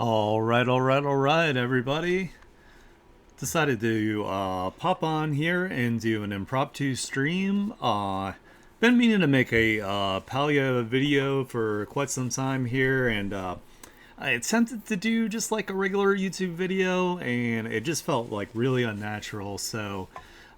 All right, everybody. Decided to pop on here and do an impromptu stream. Been meaning to make a Palia video for quite some time here, and I attempted to do just like a regular YouTube video, and it just felt like really unnatural. So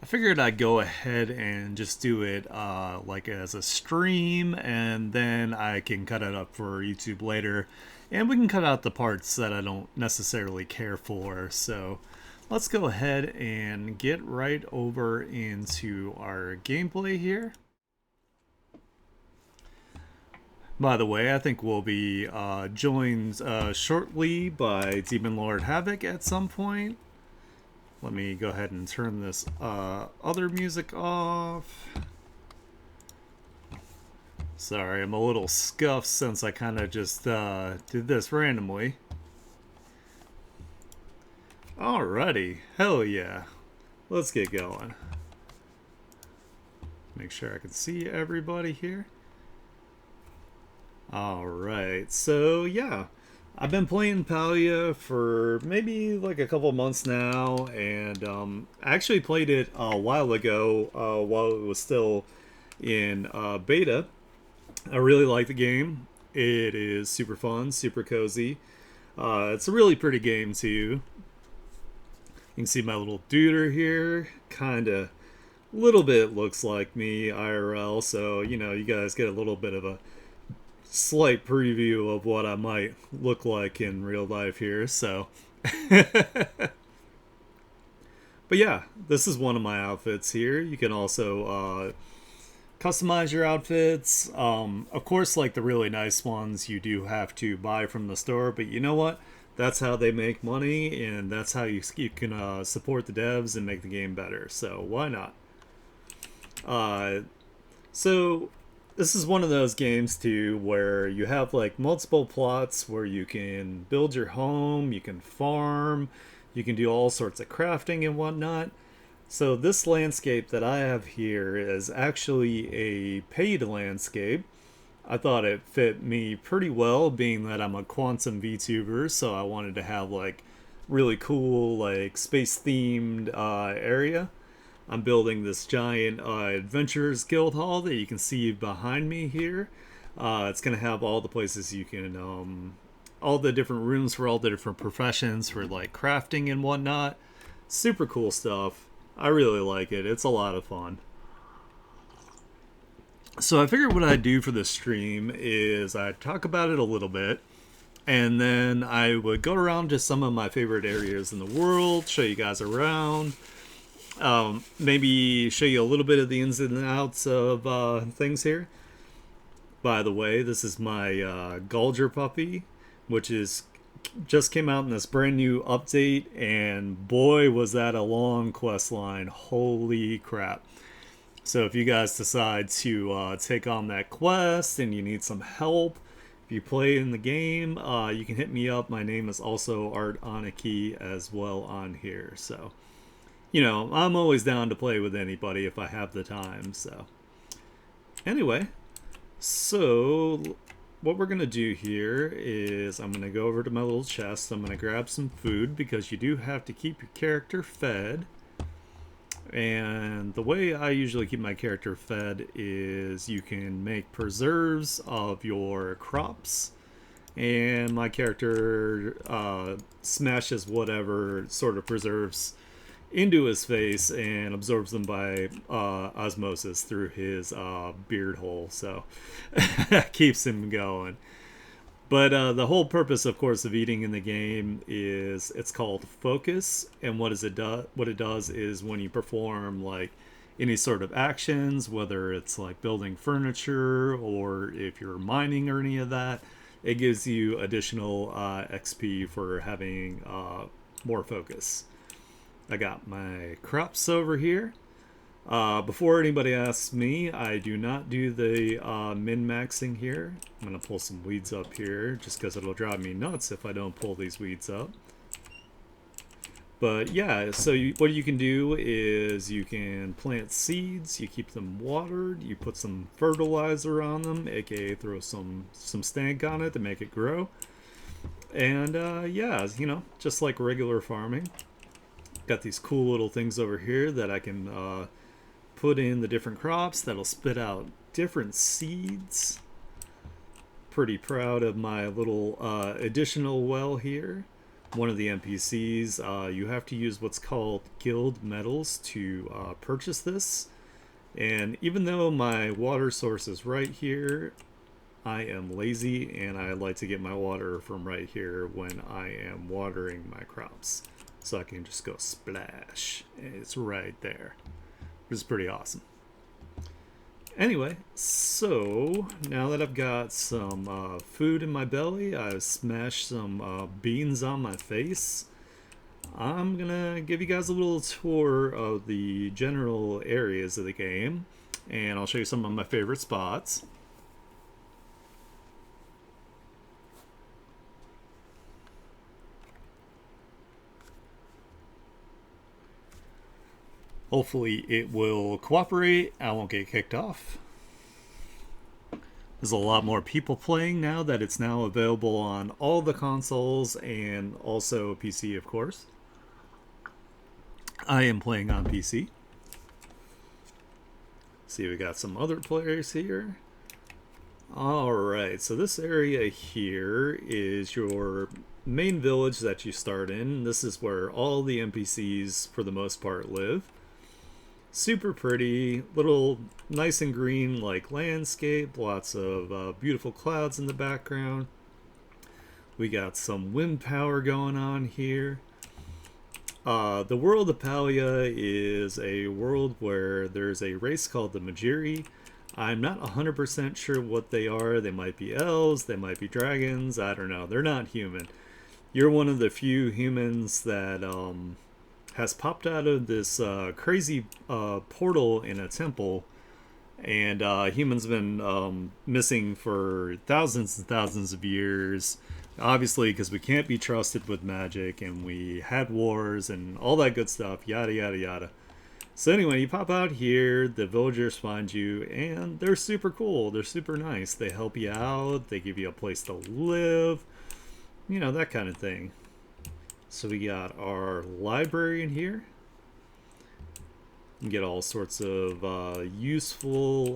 I figured I'd go ahead and just do it like as a stream, and then I can cut it up for YouTube later, and we can cut out the parts that I don't necessarily care for. So let's go ahead and get right over into our gameplay here. By the way, I think we'll be joined shortly by Demon Lord Havoc at some point. Let me go ahead and turn this other music off. Sorry, I'm a little scuffed since I kind of just did this randomly. Alrighty, hell yeah. Let's get going. Make sure I can see everybody here. Alright, so yeah. I've been playing Palia for maybe like a couple months now, and I actually played it a while ago while it was still in beta. I really like the game. It is super fun, super cozy. It's a really pretty game too. You can see my little duder here, kind of, little bit looks like me IRL, so you know, you guys get a little bit of a slight preview of what I might look like in real life here. So but yeah, this is one of my outfits here. You can also customize your outfits. Of course, like the really nice ones you do have to buy from the store, but you know what, that's how they make money, and that's how you can support the devs and make the game better, so why not. So this is one of those games too where you have like multiple plots where you can build your home, you can farm, you can do all sorts of crafting and whatnot. So this landscape that I have here is actually a paid landscape. I thought it fit me pretty well, being that I'm a quantum VTuber, so I wanted to have like really cool like space themed area. I'm building this giant Adventurers Guild Hall that you can see behind me here. It's going to have all the places you can, all the different rooms for all the different professions for like crafting and whatnot. Super cool stuff. I really like it. It's a lot of fun. So I figured what I'd do for this stream is I'd talk about it a little bit, and then I would go around to some of my favorite areas in the world, show you guys around. Maybe show you a little bit of the ins and outs of things here. By the way, this is my Gulger puppy, which is just came out in this brand new update, and boy was that a long quest line. Holy crap. So if you guys decide to take on that quest and you need some help, if you play in the game, you can hit me up. My name is also Aniki as well on here, so you know, I'm always down to play with anybody if I have the time. So anyway, so what we're gonna do here is I'm gonna go over to my little chest. I'm gonna grab some food because you do have to keep your character fed. And the way I usually keep my character fed is you can make preserves of your crops, and my character smashes whatever sort of preserves into his face and absorbs them by osmosis through his beard hole, so that keeps him going. But the whole purpose, of course, of eating in the game is it's called focus, and what it does is when you perform like any sort of actions, whether it's like building furniture or if you're mining or any of that, it gives you additional XP for having more focus. I got my crops over here. Before anybody asks me, I do not do the min-maxing here. I'm going to pull some weeds up here just because it'll drive me nuts if I don't pull these weeds up. But yeah, so what you can do is you can plant seeds, you keep them watered, you put some fertilizer on them, aka throw some stank on it to make it grow. And yeah, you know, just like regular farming. Got these cool little things over here that I can put in the different crops that'll spit out different seeds. Pretty proud of my little additional well here. One of the NPCs, you have to use what's called guild medals to purchase this. And even though my water source is right here, I am lazy and I like to get my water from right here when I am watering my crops. So I can just go splash. It's right there. Which is pretty awesome. Anyway, so now that I've got some food in my belly, I've smashed some beans on my face. I'm gonna give you guys a little tour of the general areas of the game, and I'll show you some of my favorite spots. Hopefully it will cooperate, I won't get kicked off. There's a lot more people playing now that it's now available on all the consoles and also PC, of course. I am playing on PC. See, we got some other players here. Alright, so this area here is your main village that you start in. This is where all the NPCs, for the most part, live. Super pretty, little nice and green like landscape, lots of beautiful clouds in the background. We got some wind power going on here. The world of Palia is a world where there's a race called the Majiri. I'm not 100% sure what they are. They might be elves, they might be dragons, I don't know. They're not human. You're one of the few humans that has popped out of this crazy portal in a temple, and humans have been missing for thousands and thousands of years, obviously because we can't be trusted with magic, and we had wars and all that good stuff, yada yada yada. So anyway, you pop out here, the villagers find you, and they're super cool, they're super nice, they help you out, they give you a place to live, you know, that kind of thing. So we got our library in here. You can get all sorts of useful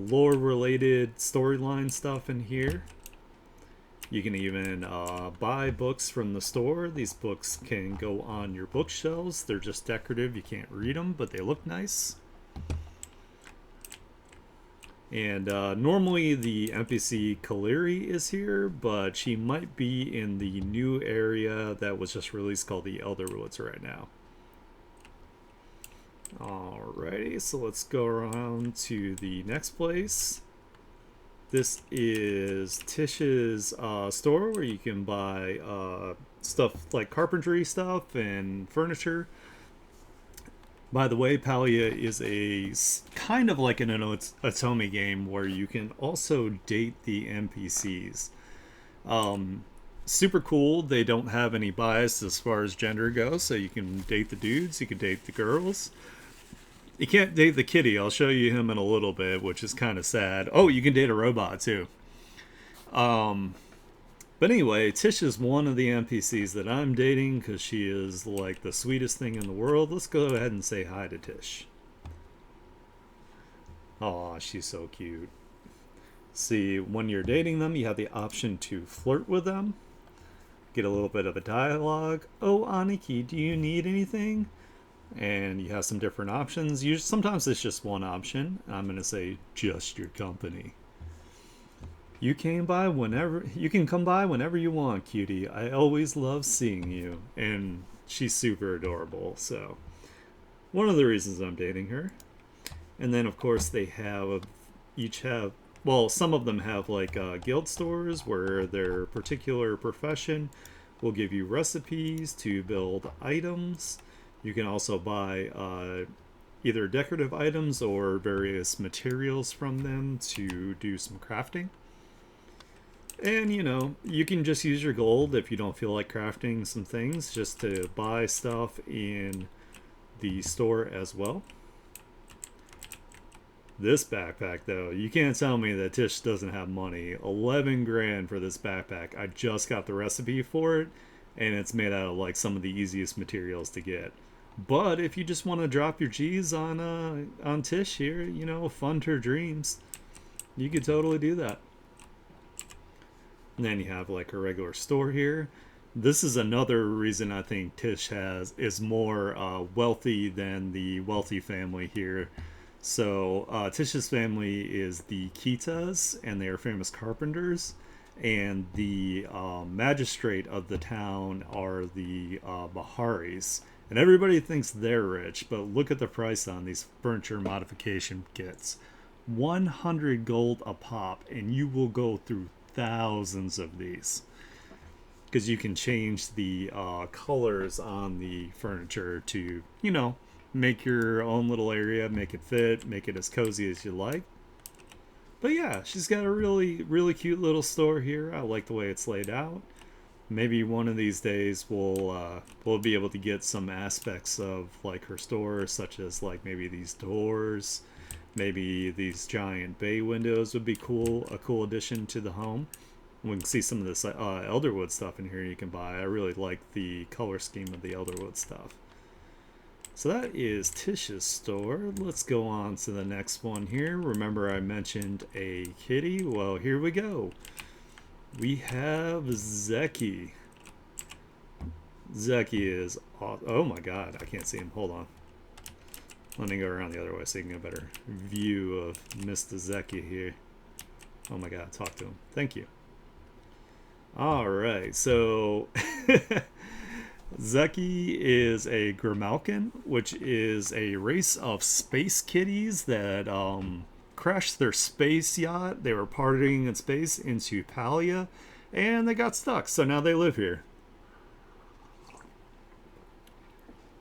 lore-related storyline stuff in here. You can even buy books from the store. These books can go on your bookshelves. They're just decorative. You can't read them, but they look nice. And normally the NPC Kaleri is here, but she might be in the new area that was just released called the Elder Woods right now. Alrighty, so let's go around to the next place. This is Tish's store where you can buy stuff like carpentry stuff and furniture. By the way, Palia is a kind of like an Otome game where you can also date the NPCs. Super cool. They don't have any bias as far as gender goes, so you can date the dudes, you can date the girls. You can't date the kitty. I'll show you him in a little bit, which is kind of sad. Oh, you can date a robot too. But anyway, Tish is one of the NPCs that I'm dating because she is like the sweetest thing in the world. Let's go ahead and say hi to Tish. Aw, she's so cute. See, when you're dating them, you have the option to flirt with them. Get a little bit of a dialogue. Oh, Aniki, do you need anything? And you have some different options. Sometimes it's just one option. I'm going to say just your company. You can come by whenever you want, cutie. I always love seeing you. And she's super adorable, so one of the reasons I'm dating her. And then of course they each have, well, some of them have like guild stores where their particular profession will give you recipes to build items. You can also buy either decorative items or various materials from them to do some crafting. And, you know, you can just use your gold if you don't feel like crafting some things, just to buy stuff in the store as well. This backpack, though, you can't tell me that Tish doesn't have money. 11 grand for this backpack. I just got the recipe for it, and it's made out of like some of the easiest materials to get. But if you just want to drop your G's on Tish here, you know, fund her dreams, you could totally do that. And then you have like a regular store here. This is another reason I think Tish is more wealthy than the wealthy family here. So Tish's family is the Kitas, and they are famous carpenters. And the magistrate of the town are the Baharis. And everybody thinks they're rich, but look at the price on these furniture modification kits. 100 gold a pop, and you will go through thousands of these. Because you can change the colors on the furniture to, you know, make your own little area, make it fit, make it as cozy as you like. But yeah, she's got a really, really cute little store here. I like the way it's laid out. Maybe one of these days we'll be able to get some aspects of like her store, such as like maybe these doors, maybe these giant bay windows would be cool, a cool addition to the home. We can see some of this Elderwood stuff in here you can buy. I really like the color scheme of the Elderwood stuff. So that is Tish's store. Let's go on to the next one here. Remember I mentioned a kitty? Well, here we go. We have Zeki. Zeki is awesome. Oh my god, I can't see him. Hold on. Let me go around the other way so you can get a better view of Mr. Zeki here. Oh my god, talk to him. Thank you. Alright, so Zeki is a Grimalkin, which is a race of space kitties that crashed their space yacht. They were partying in space into Palia, and they got stuck, so now they live here.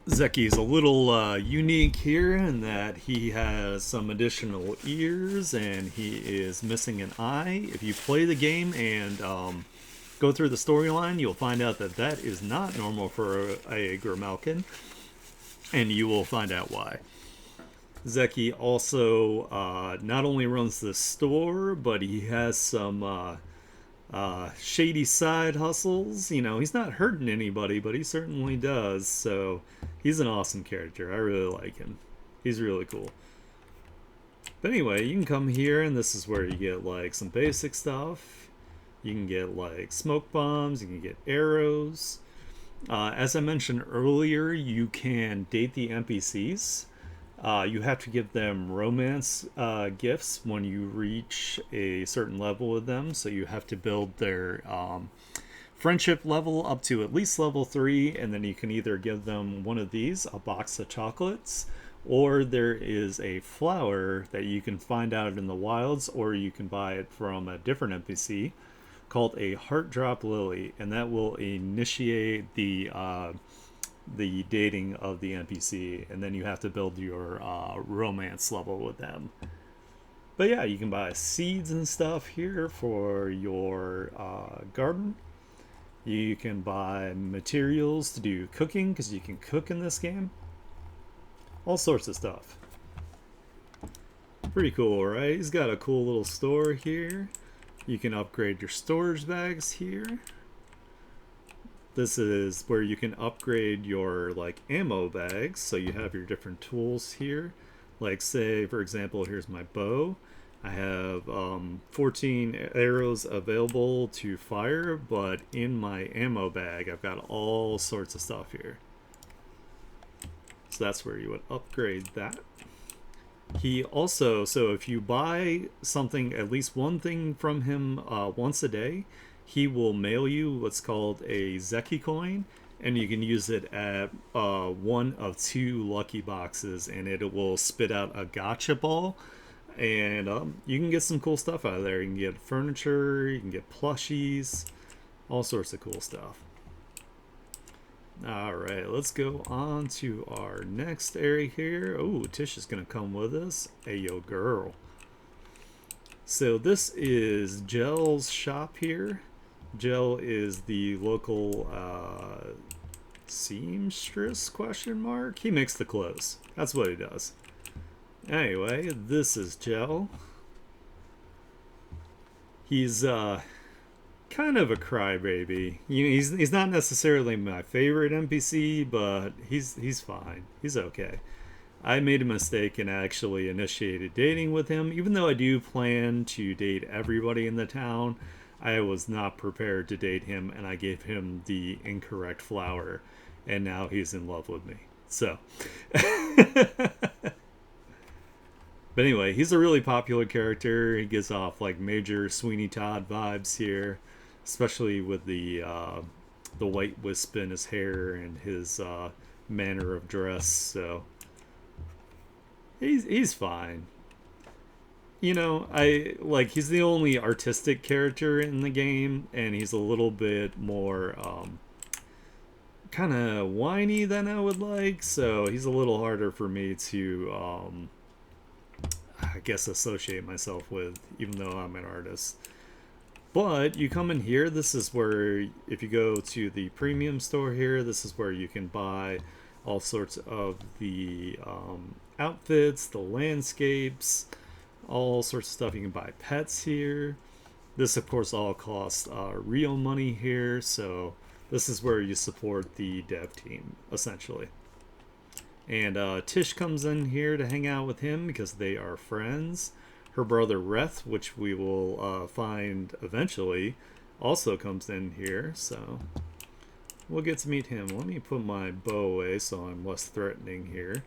Zeki is a little unique here in that he has some additional ears and he is missing an eye. If you play the game and go through the storyline, you'll find out that that is not normal for a Grimalkin, and you will find out why. Zeki also not only runs the store, but he has some shady side hustles. You know, he's not hurting anybody, but he certainly does. So he's an awesome character. I really like him. He's really cool. But anyway, you can come here, and this is where you get like some basic stuff. You can get like smoke bombs. You can get arrows. As I mentioned earlier, you can date the NPCs. You have to give them romance gifts when you reach a certain level with them. So you have to build their friendship level up to at least level 3, and then you can either give them one of these, a box of chocolates, or there is a flower that you can find out in the wilds, or you can buy it from a different NPC called a heart drop lily, and that will initiate the dating of the NPC, and then you have to build your romance level with them. But yeah, you can buy seeds and stuff here for your garden. You can buy materials to do cooking, because you can cook in this game. All sorts of stuff. Pretty cool, right? He's got a cool little store here. You can upgrade your storage bags here. This is where you can upgrade your like ammo bags, so you have your different tools here. Like say, for example, here's my bow. I have 14 arrows available to fire, but in my ammo bag I've got all sorts of stuff here. So that's where you would upgrade that. He also, so if you buy something, at least one thing from him once a day, he will mail you what's called a Zeki coin, and you can use it at one of 2 lucky boxes, and it will spit out a gotcha ball, and you can get some cool stuff out of there. You can get furniture, you can get plushies, all sorts of cool stuff. Alright, let's go on to our next area here. Oh, Tish is going to come with us. Hey, yo, girl. So this is Gel's shop here. Gel is the local seamstress, question mark? He makes the clothes. That's what he does. Anyway, this is Joe. He's kind of a crybaby. He's not necessarily my favorite NPC, but he's fine. He's okay. I made a mistake and actually initiated dating with him, even though I do plan to date everybody in the town. I was not prepared to date him, and I gave him the incorrect flower, and now he's in love with me. So, but anyway, he's a really popular character. He gives off like major Sweeney Todd vibes here, especially with the white wisp in his hair and his manner of dress. So he's fine. I like he's the only artistic character in the game, and he's a little bit more kind of whiny than I would like. So he's a little harder for me to I guess associate myself with, even though I'm an artist. But you come in here, this is where, if you go to the premium store here, this is where you can buy all sorts of the outfits, the landscapes, all sorts of stuff. You can buy pets here. This, of course, all costs real money here, so this is where you support the dev team, essentially. And Tish comes in here to hang out with him because they are friends. Her brother Reth, which we will find eventually, also comes in here, so we'll get to meet him. Let me put my bow away so I'm less threatening here.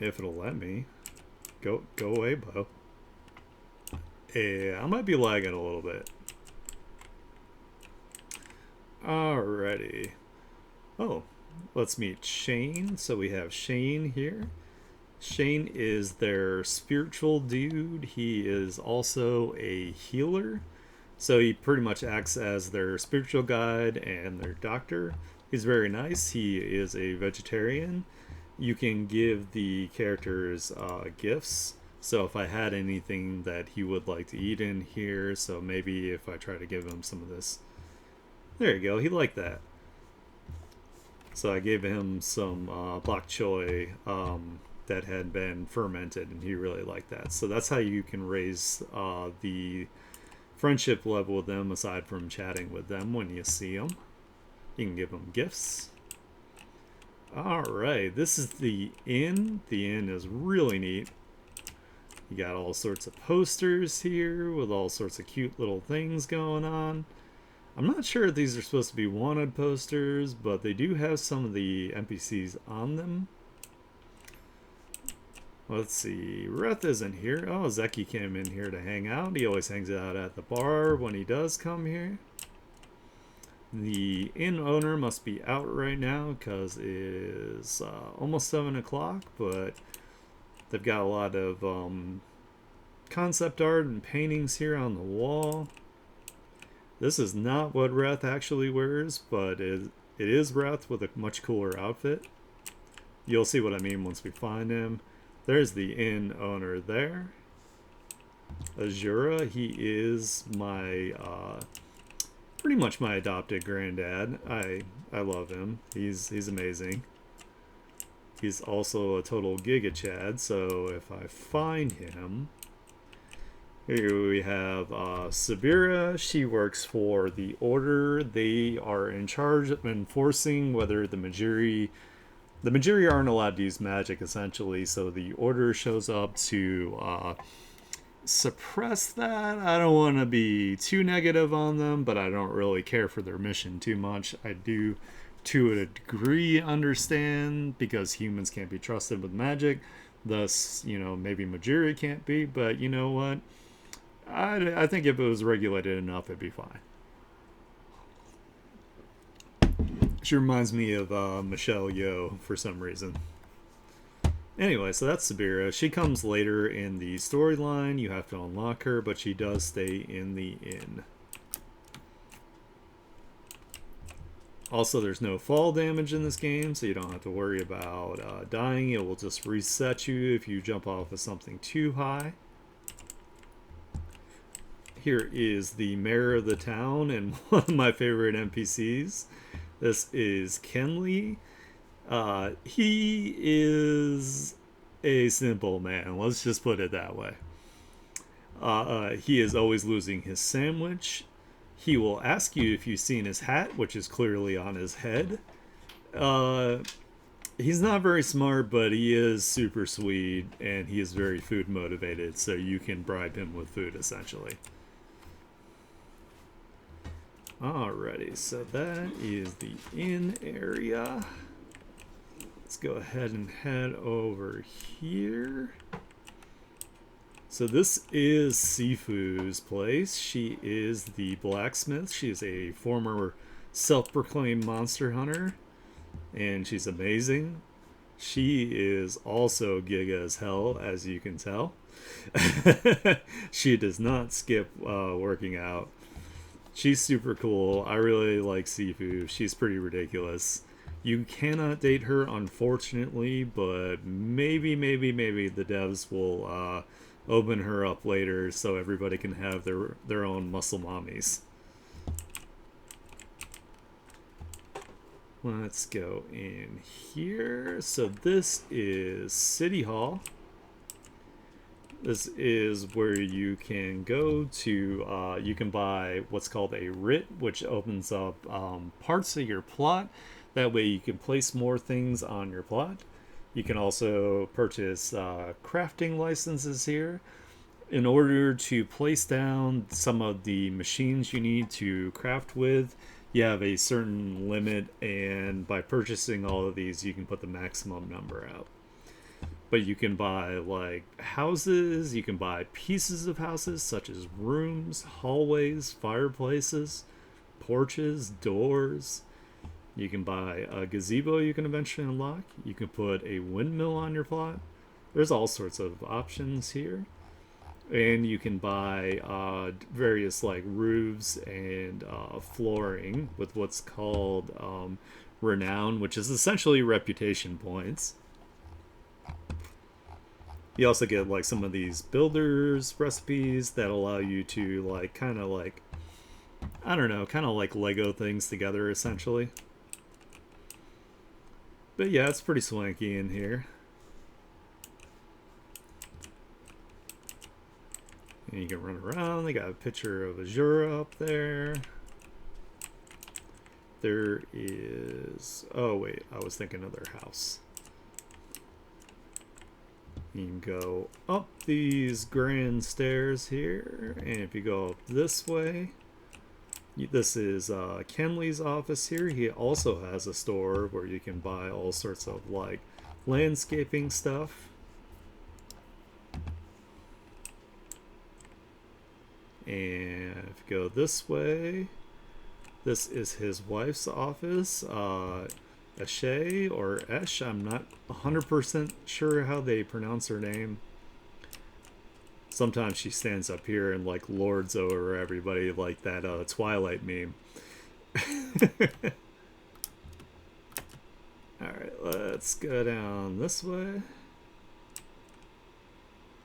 If it'll let me. Go away, bow. Yeah, I might be lagging a little bit. Alrighty. Oh, let's meet Shane. So we have Shane here. Shane is their spiritual dude. He is also a healer. So he pretty much acts as their spiritual guide and their doctor. He's very nice. He is a vegetarian. You can give the characters gifts. So if I had anything that he would like to eat in here, so maybe if I try to give him some of this. There you go. He liked that. So I gave him some bok choy that had been fermented, and he really liked that. So that's how you can raise the friendship level with them, aside from chatting with them when you see them. You can give them gifts. Alright, this is the inn. The inn is really neat. You got all sorts of posters here with all sorts of cute little things going on. I'm not sure if these are supposed to be wanted posters, but they do have some of the NPCs on them. Let's see, Reth isn't here. Oh, Zeki came in here to hang out. He always hangs out at the bar when he does come here. The inn owner must be out right now because it is almost 7 o'clock, but they've got a lot of concept art and paintings here on the wall. This is not what Reth actually wears, but it is Reth with a much cooler outfit. You'll see what I mean once we find him. There's the inn owner there. Azura, he is my pretty much my adopted granddad. I love him. He's amazing. He's also a total Giga Chad, so if I find him, here we have Sabira. She works for the Order. They are in charge of enforcing whether the Majiri aren't allowed to use magic, essentially, so the Order shows up to suppress that. I don't want to be too negative on them, but I don't really care for their mission too much. I do, to a degree, understand, because humans can't be trusted with magic. Thus, maybe Majiri can't be, but you know what? I think if it was regulated enough, it'd be fine. She reminds me of Michelle Yeoh for some reason. Anyway, so that's Sabira. She comes later in the storyline. You have to unlock her, but she does stay in the inn. Also, there's no fall damage in this game, so you don't have to worry about dying. It will just reset you if you jump off of something too high. Here is the mayor of the town and one of my favorite NPCs. This is Kenley. He is a simple man. Let's just put it that way. He is always losing his sandwich. He will ask you if you've seen his hat, which is clearly on his head. Uh, he's not very smart, but he is super sweet, and he is very food motivated, so you can bribe him with food, essentially. Alrighty, so that is the inn area. Let's go ahead and head over here. So this is Sifu's place. She is the blacksmith. She is a former self-proclaimed monster hunter, and she's amazing. She is also giga as hell, as you can tell. She does not skip working out. She's super cool. I really like Sifu. She's pretty ridiculous. You cannot date her, unfortunately, but maybe the devs will open her up later so everybody can have their own muscle mommies. Let's go in here. So this is City Hall. This is where you can go to, you can buy what's called a writ, which opens up parts of your plot. That way you can place more things on your plot. You can also purchase crafting licenses here. In order to place down some of the machines you need to craft with, you have a certain limit, and by purchasing all of these, you can put the maximum number out. But you can buy like houses, you can buy pieces of houses such as rooms, hallways, fireplaces, porches, doors. You can buy a gazebo you can eventually unlock. You can put a windmill on your plot. There's all sorts of options here. And you can buy various like roofs and flooring with what's called renown, which is essentially reputation points. You also get like some of these builders recipes that allow you to like kind of like, I don't know, kind of like Lego things together essentially. But yeah, it's pretty swanky in here. And you can run around. They got a picture of Azura up there. There is, oh wait, I was thinking of their house. You can go up these grand stairs here, and if you go up this way, this is Kenley's office here. He also has a store where you can buy all sorts of like landscaping stuff. And if you go this way, this is his wife's office. Ashay or Esh, I'm not 100% sure how they pronounce her name. Sometimes she stands up here and like lords over everybody like that Twilight meme. Alright, let's go down this way.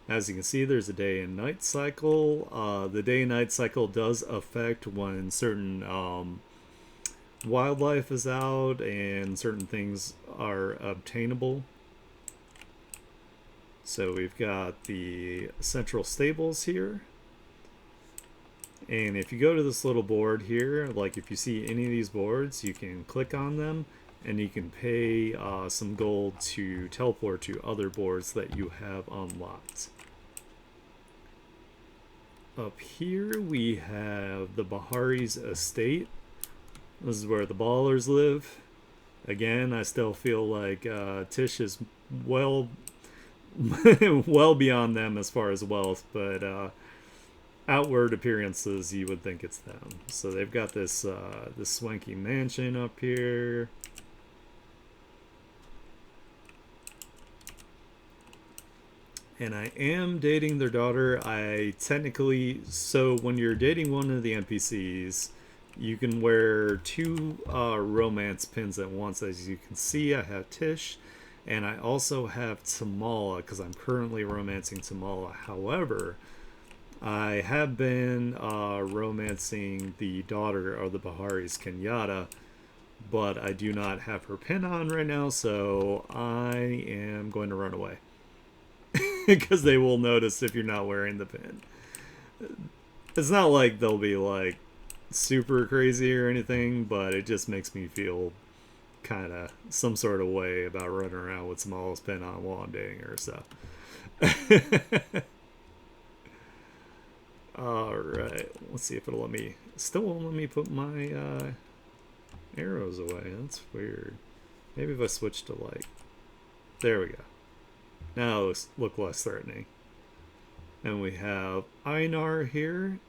As you can see, there's a day and night cycle. The day and night cycle does affect when certain wildlife is out and certain things are obtainable. So we've got the central stables here, and if you go to this little board here, like if you see any of these boards, you can click on them and you can pay some gold to teleport to other boards that you have unlocked. Up here we have the Bahari's estate. This is where the ballers live. Again, I still feel like Tish is well beyond them as far as wealth, but outward appearances, you would think it's them. So they've got this this swanky mansion up here. And I am dating their daughter. So when you're dating one of the NPCs, you can wear two romance pins at once. As you can see, I have Tish, and I also have Tamala, because I'm currently romancing Tamala. However, I have been romancing the daughter of the Bahari's, Kenyatta, but I do not have her pin on right now, so I am going to run away. because they will notice if you're not wearing the pin. It's not like they'll be like super crazy or anything, but it just makes me feel kind of some sort of way about running around with smallest pin on while I'm dating her. So, all right, let's see if it'll let me. Still won't let me put my arrows away. That's weird. Maybe if I switch to like, there we go. Now it look less threatening. And we have Einar here.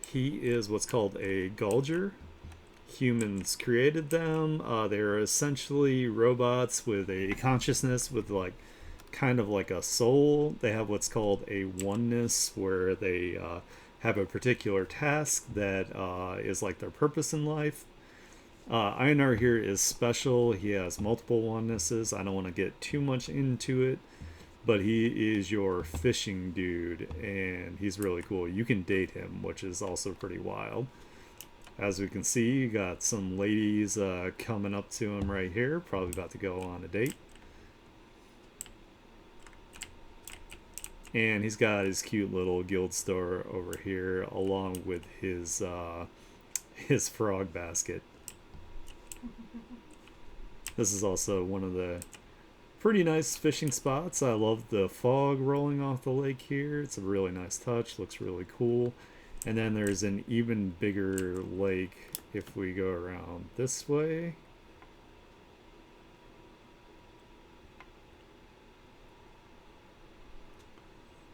He is what's called a Gulger. Humans created them. They're essentially robots with a consciousness, with like kind of like a soul. They have what's called a oneness, where they have a particular task that is like their purpose in life. Einar here is special. He has multiple onenesses. I don't want to get too much into it, but he is your fishing dude, and he's really cool. You can date him, which is also pretty wild. As we can see, you got some ladies coming up to him right here, probably about to go on a date. And he's got his cute little guild store over here, along with his frog basket. This is also one of the pretty nice fishing spots. I love the fog rolling off the lake here. It's a really nice touch, looks really cool. And then there's an even bigger lake if we go around this way.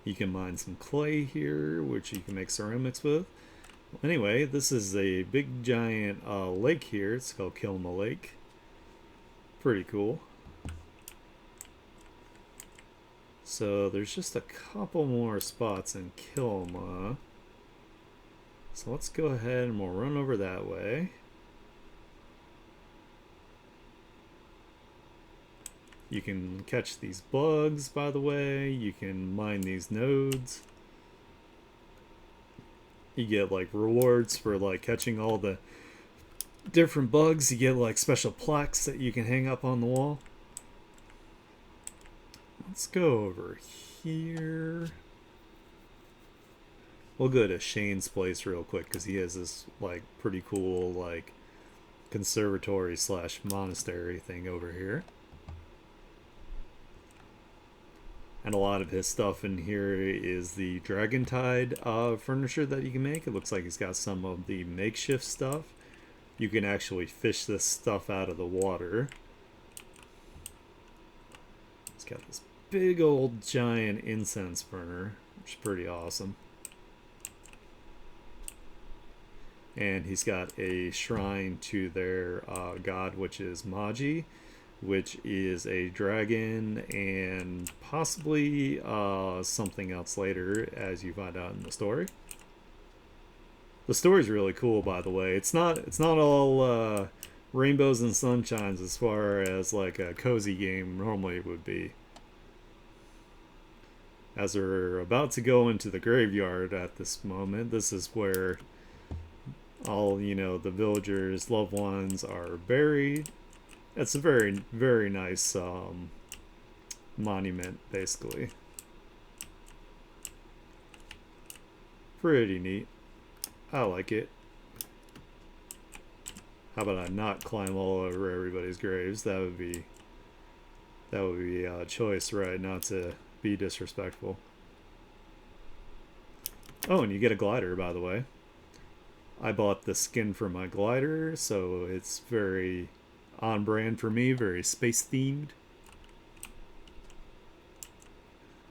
You can mine some clay here, which you can make ceramics with. Anyway, this is a big giant lake here. It's called Kilma Lake. Pretty cool. So there's just a couple more spots in Kilma. So let's go ahead and we'll run over that way. You can catch these bugs, by the way. You can mine these nodes. You get like rewards for like catching all the different bugs. You get like special plaques that you can hang up on the wall. Let's go over here. We'll go to Shane's place real quick because he has this like pretty cool like conservatory slash monastery thing over here. And a lot of his stuff in here is the Dragontide furniture that you can make. It looks like he's got some of the makeshift stuff. You can actually fish this stuff out of the water. He's got this big old giant incense burner, which is pretty awesome. And he's got a shrine to their god, which is Magi, which is a dragon and possibly something else later, as you find out in the story. The story's really cool, by the way. It's not all rainbows and sunshines as far as like a cozy game normally would be. As we're about to go into the graveyard at this moment, this is where all, you know, the villagers' loved ones are buried. It's a very, very nice monument, basically. Pretty neat. I like it. How about I not climb all over everybody's graves? That would be a choice, right? Not to be disrespectful. Oh, and you get a glider, by the way. I bought the skin for my glider, so it's very on brand for me, very space themed.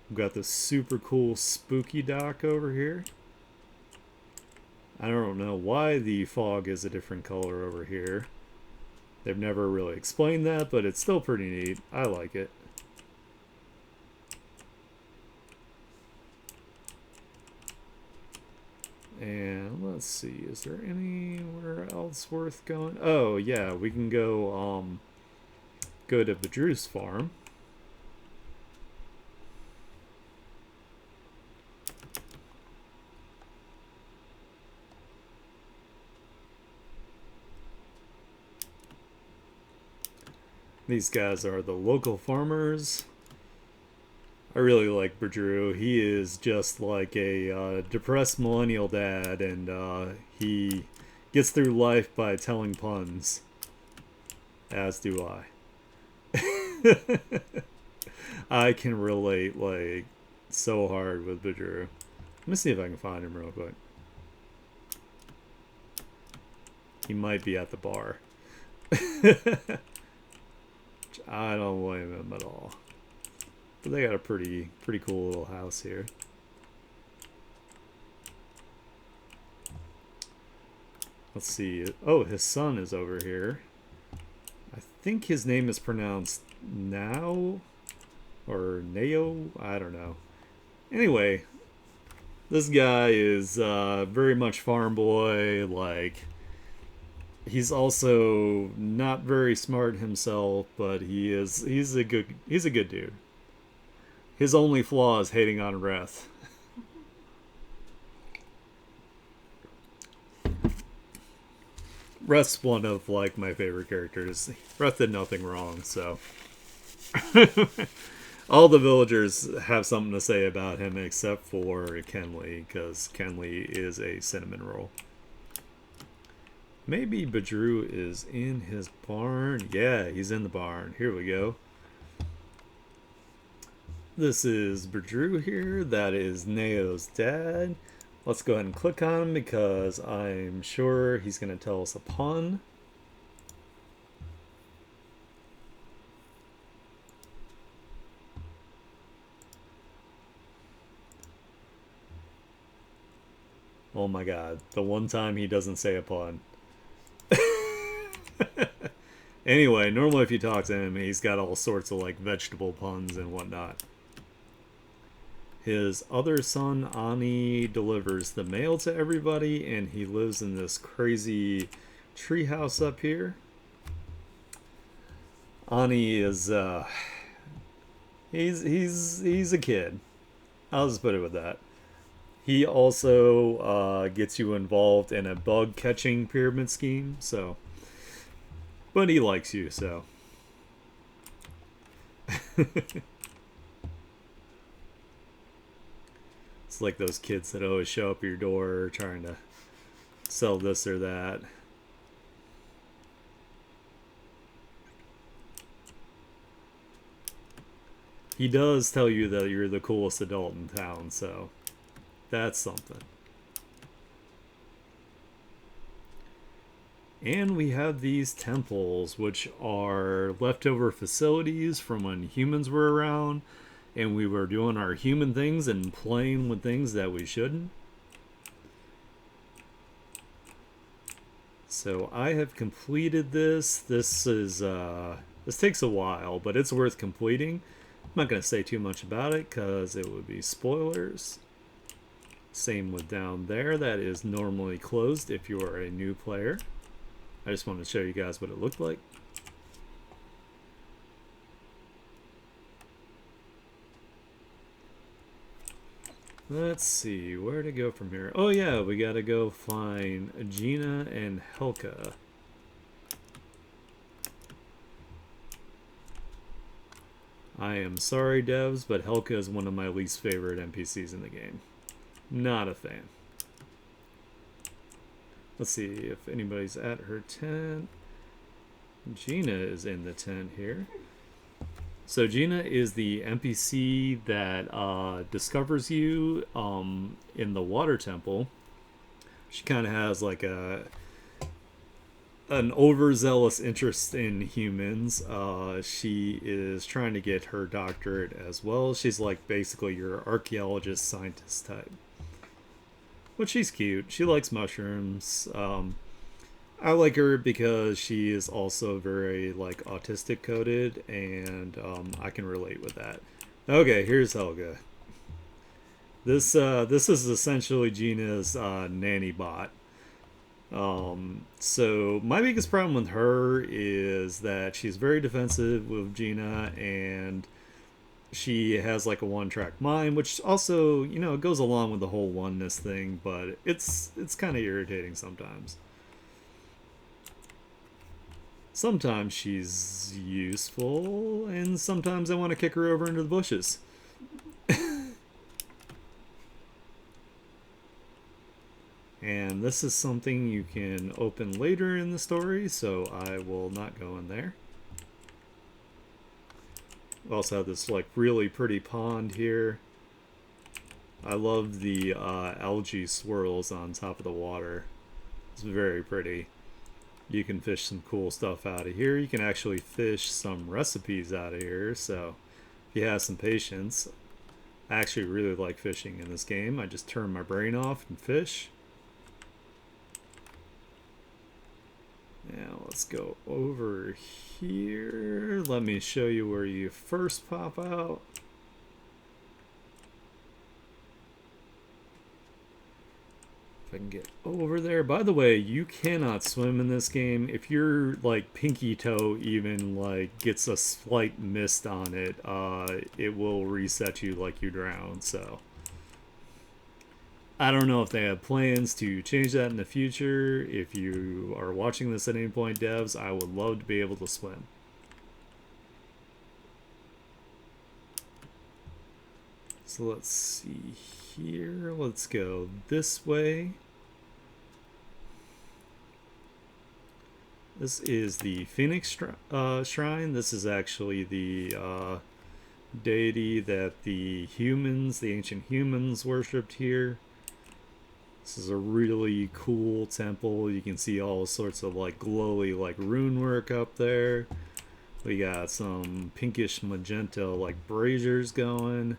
We've got this super cool spooky dock over here. I don't know why the fog is a different color over here. They've never really explained that, but it's still pretty neat. I like it. And let's see, is there anywhere else worth going? Oh yeah, we can go to Badrew's farm. These guys are the local farmers. I really like Berdrew. He is just like a depressed millennial dad, and he gets through life by telling puns, as do I. I can relate like so hard with Berdrew. Let me see if I can find him real quick. He might be at the bar. I don't blame him at all. But they got a pretty cool little house here. Let's see. Oh, his son is over here. I think his name is pronounced Now or Neo. I don't know. Anyway, this guy is very much farm boy. Like, he's also not very smart himself, but he's a good dude. His only flaw is hating on Wrath. Wrath's one of like my favorite characters. Wrath did nothing wrong, so all the villagers have something to say about him except for Kenley, because Kenley is a cinnamon roll. Maybe Berdrew is in his barn. Yeah, he's in the barn. Here we go. This is Berdrew here. That is Neo's dad. Let's go ahead and click on him because I'm sure he's going to tell us a pun. Oh my god, the one time he doesn't say a pun. Anyway, normally if you talk to him, he's got all sorts of like vegetable puns and whatnot. His other son, Ani, delivers the mail to everybody, and he lives in this crazy treehouse up here. Ani is, he's a kid. I'll just put it with that. He also gets you involved in a bug catching pyramid scheme, so. But he likes you, so. It's like those kids that always show up at your door trying to sell this or that. He does tell you that you're the coolest adult in town, so that's something. And we have these temples, which are leftover facilities from when humans were around and we were doing our human things and playing with things that we shouldn't. So I have completed this. This takes a while, but it's worth completing. I'm not going to say too much about it because it would be spoilers. Same with down there. That is normally closed if you are a new player. I just wanted to show you guys what it looked like. Let's see, where to go from here? Oh yeah, we gotta go find Gina and Helka. I am sorry, devs, but Helka is one of my least favorite NPCs in the game. Not a fan. Let's see if anybody's at her tent. Gina is in the tent here. So Gina is the NPC that discovers you in the water temple. She kind of has like an overzealous interest in humans. She is trying to get her doctorate as well. She's like basically your archaeologist scientist type. But she's cute. She likes mushrooms. I like her because she is also very like autistic coded, and I can relate with that. Okay, here's Helga. This is essentially Gina's nanny bot. So my biggest problem with her is that she's very defensive with Gina, and she has like a one-track mind, which also, you know, goes along with the whole oneness thing, but it's kind of irritating sometimes. Sometimes she's useful, and sometimes I want to kick her over into the bushes. And this is something you can open later in the story, so I will not go in there. We also have this like really pretty pond here. I love the algae swirls on top of the water. It's very pretty. You can fish some cool stuff out of here. You can actually fish some recipes out of here, so if you have some patience. I actually really like fishing in this game. I just turn my brain off and fish. Now let's go over here. Let me show you where you first pop out. If I can get over there. By the way, you cannot swim in this game. If your like pinky toe even like gets a slight mist on it, it will reset you like you drowned. So I don't know if they have plans to change that in the future. If you are watching this at any point, devs, I would love to be able to swim. So let's see here. Let's go this way. This is the Phoenix Shrine. This is actually the deity that the humans, the ancient humans, worshipped here. This is a really cool temple. You can see all sorts of like glowy like rune work up there. We got some pinkish magenta like braziers going.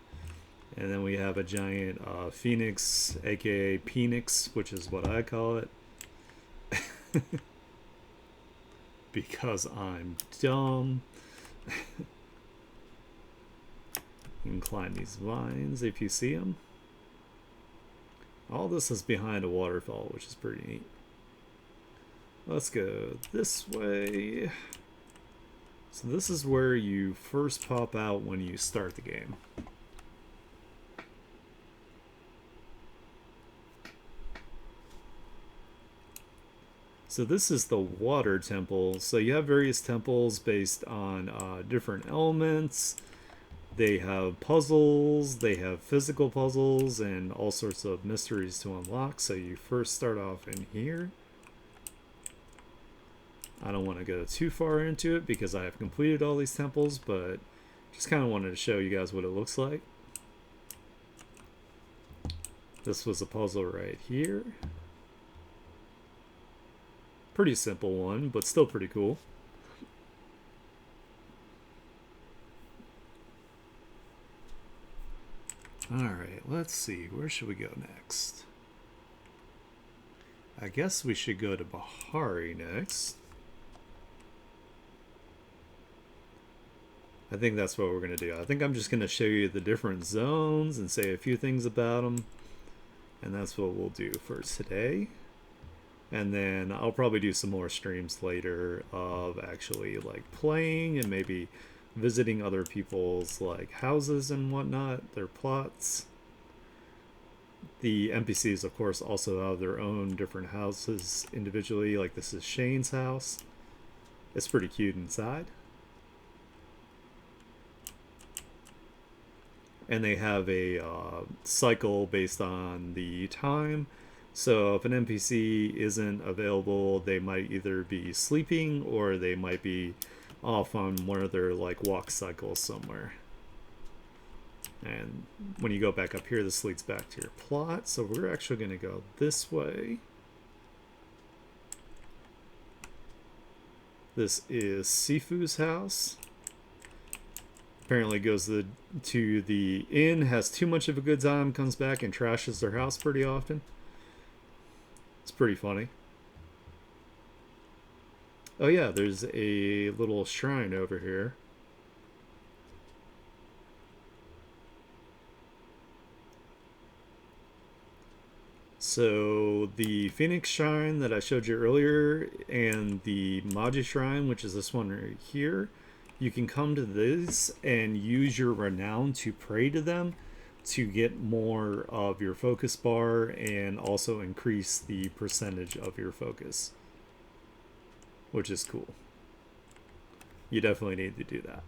And then we have a giant phoenix, aka Penix, which is what I call it. Because I'm dumb. You can climb these vines if you see them. All this is behind a waterfall, which is pretty neat. Let's go this way. So this is where you first pop out when you start the game. So this is the water temple. So you have various temples based on different elements. They have puzzles, they have physical puzzles, and all sorts of mysteries to unlock. So you first start off in here. I don't want to go too far into it because I have completed all these temples, but just kind of wanted to show you guys what it looks like. This was a puzzle right here. Pretty simple one, but still pretty cool. Alright, let's see. Where should we go next? I guess we should go to Bahari next. I think that's what we're going to do. I think I'm just going to show you the different zones and say a few things about them. And that's what we'll do for today. And then I'll probably do some more streams later of actually like playing and maybe visiting other people's like houses and whatnot, their plots. The NPCs, of course, also have their own different houses individually. Like this is Shane's house. It's pretty cute inside. And they have a cycle based on the time. So if an NPC isn't available, they might either be sleeping or they might be off on one of their like walk cycles somewhere. And when you go back up here, this leads back to your plot. So we're actually going to go this way. This is Sifu's house. Apparently goes to the inn, has too much of a good time, comes back and trashes their house pretty often. It's pretty funny. Oh yeah, there's a little shrine over here. So the Phoenix Shrine that I showed you earlier and the Maji Shrine, which is this one right here, you can come to this and use your renown to pray to them to get more of your focus bar and also increase the percentage of your focus, which is cool. You definitely need to do that.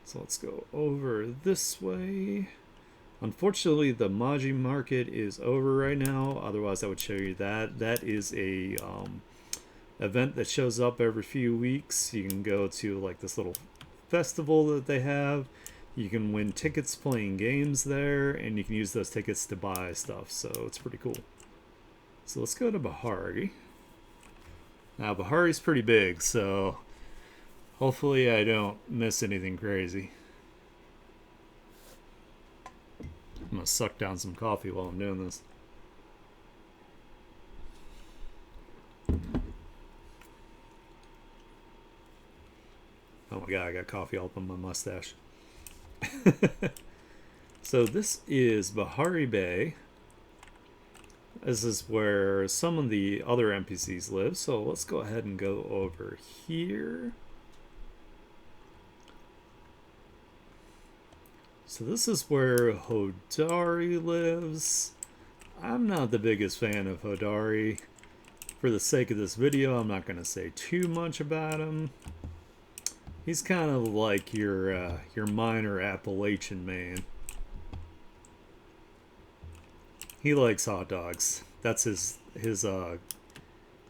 So let's go over this way. Unfortunately, the Maji market is over right now. Otherwise, I would show you that. That is a event that shows up every few weeks. You can go to like this little festival that they have. You can win tickets playing games there, and you can use those tickets to buy stuff. So it's pretty cool. So let's go to Bahari. Now Bahari's pretty big, so hopefully I don't miss anything crazy. I'm gonna suck down some coffee while I'm doing this. Oh my god, I got coffee all up on my mustache. So this is Bahari Bay. This is where some of the other NPCs live. So let's go ahead and go over here. So this is where Hodari lives. I'm not the biggest fan of Hodari. For the sake of this video, I'm not going to say too much about him. He's kind of like your minor Appalachian man. He likes hot dogs. That's his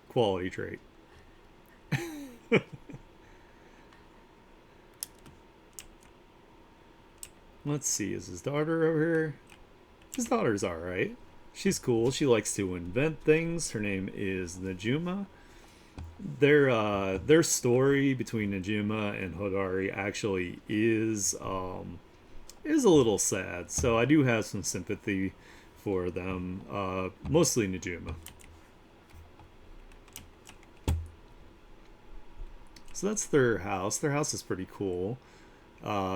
quality trait. Let's see, is his daughter over here? His daughter's alright. She's cool. She likes to invent things. Her name is Najuma. Their story between Najuma and Hodari actually is a little sad. So I do have some sympathy for them. Mostly Najuma. So that's their house. Their house is pretty cool.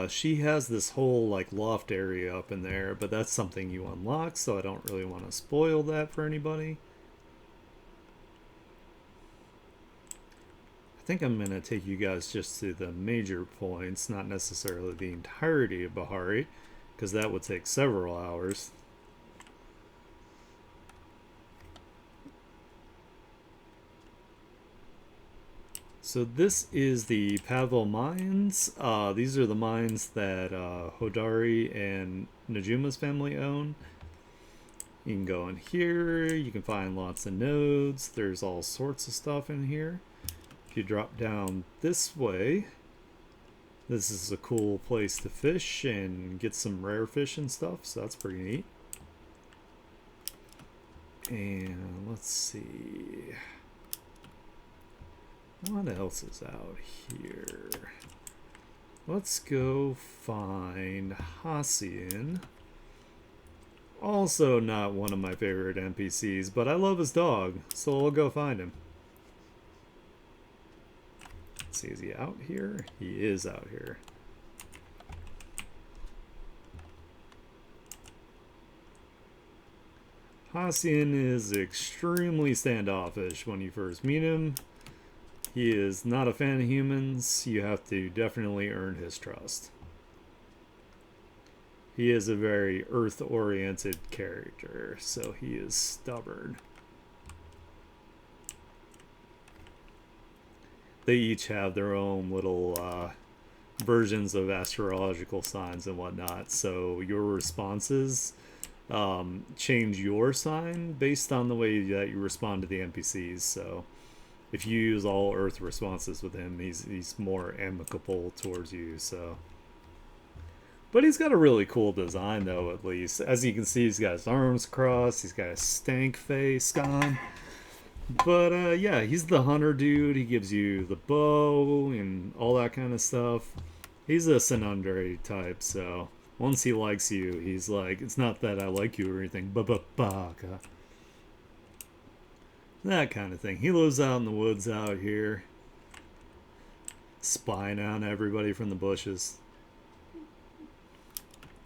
She has this whole like loft area up in there, but that's something you unlock, so I don't really want to spoil that for anybody. I think I'm going to take you guys just to the major points, not necessarily the entirety of Bahari, because that would take several hours. So this is the Pavel mines. These are the mines that Hodari and Najuma's family own. You can go in here, you can find lots of nodes. There's all sorts of stuff in here. If you drop down this way, this is a cool place to fish and get some rare fish and stuff, so that's pretty neat. And let's see. What else is out here? Let's go find Hassian. Also not one of my favorite NPCs, but I love his dog, so we'll go find him. Let's see, is he out here? He is out here. Hassian is extremely standoffish when you first meet him. He is not a fan of humans. You have to definitely earn his trust. He is a very earth-oriented character, so he is stubborn. They each have their own little versions of astrological signs and whatnot, so your responses change your sign based on the way that you respond to the NPCs. So if you use all Earth responses with him, he's more amicable towards you. So, but he's got a really cool design, though. At least, as you can see, he's got his arms crossed. He's got a stank face on. But yeah, he's the hunter dude. He gives you the bow and all that kind of stuff. He's a Sinandre type, so once he likes you, he's like, it's not that I like you or anything, baka. That kind of thing. He lives out in the woods out here, spying on everybody from the bushes.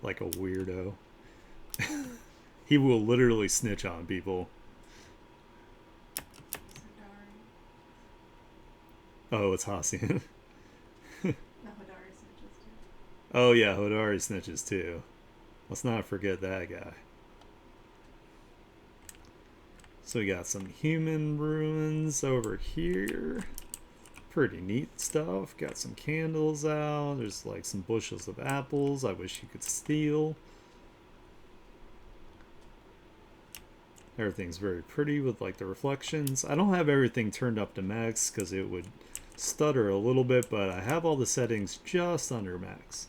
Like a weirdo. He will literally snitch on people. Oh, it's Hassian. Oh yeah, Hodari snitches too. Let's not forget that guy. So we got some human ruins over here. Pretty neat stuff. Got some candles out. There's like some bushels of apples I wish you could steal. Everything's very pretty with like the reflections. I don't have everything turned up to max because it would stutter a little bit, but I have all the settings just under max.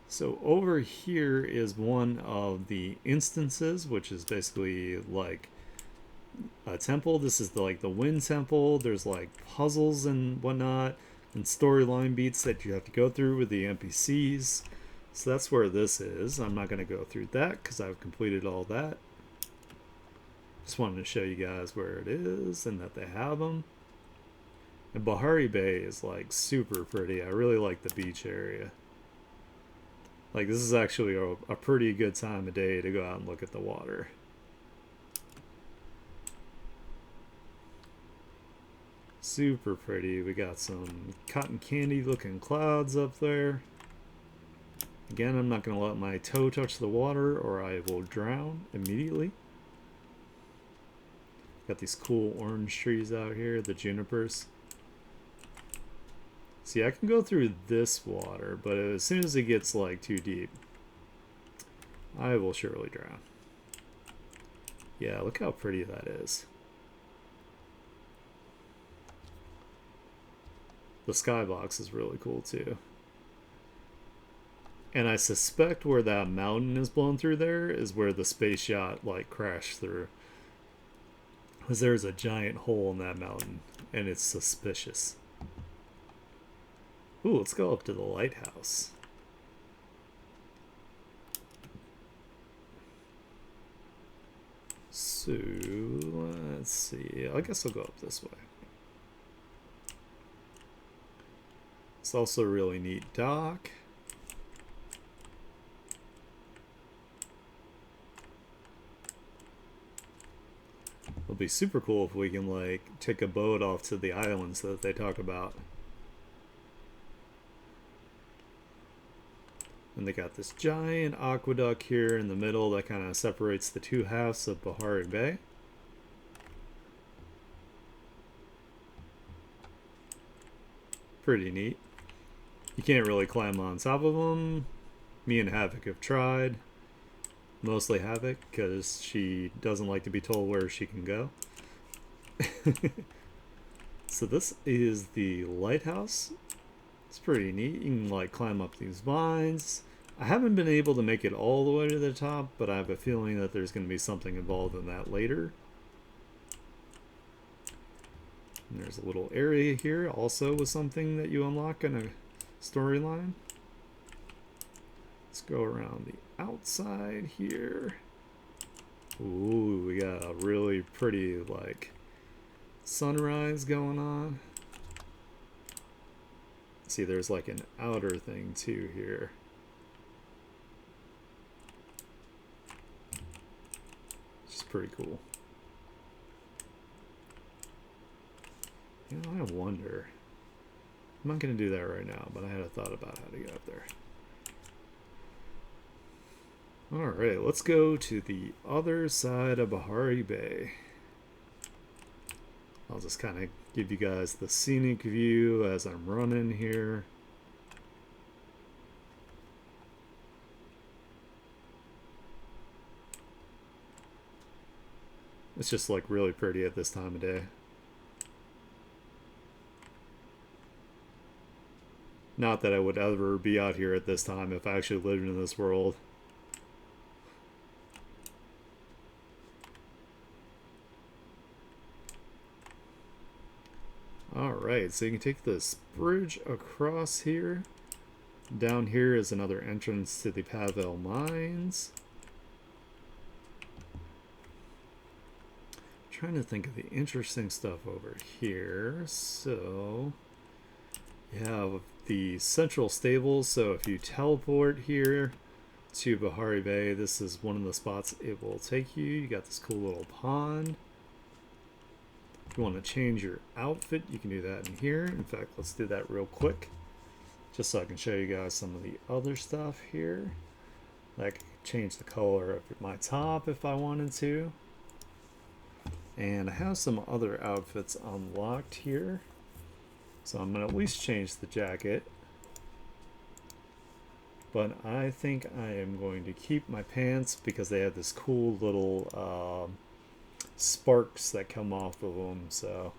So over here is one of the instances, which is basically like a temple. This is like the wind temple. There's like puzzles and whatnot and storyline beats that you have to go through with the NPCs. So that's where this is. I'm not going to go through that because I've completed all that. Just wanted to show you guys where it is and that they have them. And Bahari Bay is like super pretty. I really like the beach area. Like this is actually a pretty good time of day to go out and look at the water. Super pretty. We got some cotton candy looking clouds up there. Again, I'm not going to let my toe touch the water or I will drown immediately. Got these cool orange trees out here, the junipers. See, I can go through this water, but as soon as it gets like too deep, I will surely drown. Yeah, look how pretty that is. The skybox is really cool too. And I suspect where that mountain is blown through there is where the space yacht like crashed through. Because there's a giant hole in that mountain and it's suspicious. Ooh, let's go up to the lighthouse. So, let's see. I guess I'll go up this way. It's also a really neat dock. It'll be super cool if we can like take a boat off to the islands that they talk about. And they got this giant aqueduct here in the middle that kind of separates the two halves of Bahari Bay. Pretty neat. You can't really climb on top of them. Me and Havoc have tried. Mostly Havoc, because she doesn't like to be told where she can go. So this is the lighthouse. It's pretty neat. You can like climb up these vines. I haven't been able to make it all the way to the top, but I have a feeling that there's going to be something involved in that later. And there's a little area here also with something that you unlock in a storyline. Let's go around the outside here. Ooh, we got a really pretty like sunrise going on. See, there's like an outer thing too here. Which is pretty cool. You know, I wonder. I'm not going to do that right now, but I had a thought about how to get up there. Alright, let's go to the other side of Bahari Bay. I'll just kind of give you guys the scenic view as I'm running here. It's just like really pretty at this time of day. Not that I would ever be out here at this time if I actually lived in this world. Alright, so you can take this bridge across here. Down here is another entrance to the Pavel mines. Trying to think of the interesting stuff over here. So you have the central stables. So if you teleport here to Bahari Bay, this is one of the spots it will take you. You got this cool little pond. If you want to change your outfit, you can do that in here. In fact, let's do that real quick, just so I can show you guys some of the other stuff here. I could change the color of my top if I wanted to. And I have some other outfits unlocked here. So I'm going to at least change the jacket. But I think I am going to keep my pants because they have this cool little sparks that come off of them. So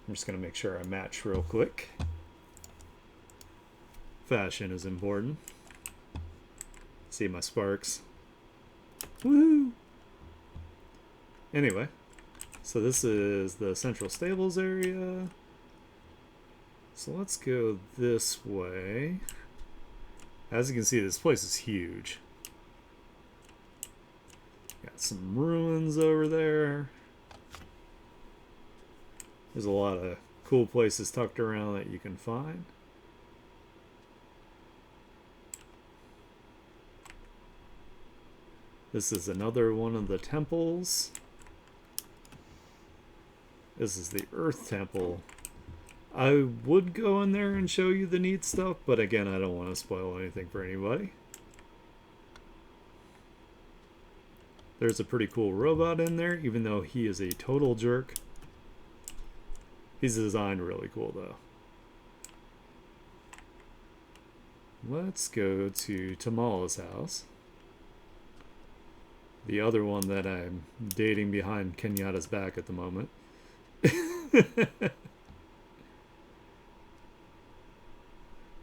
I'm just going to make sure I match real quick. Fashion is important. See my sparks. Woo! Anyway, so this is the central stables area. So let's go this way. As you can see, this place is huge. Got some ruins over there. There's a lot of cool places tucked around that you can find. This is another one of the temples. This is the Earth Temple. I would go in there and show you the neat stuff, but again, I don't want to spoil anything for anybody. There's a pretty cool robot in there, even though he is a total jerk. He's designed really cool, though. Let's go to Tamala's house. The other one that I'm dating behind Kenyatta's back at the moment.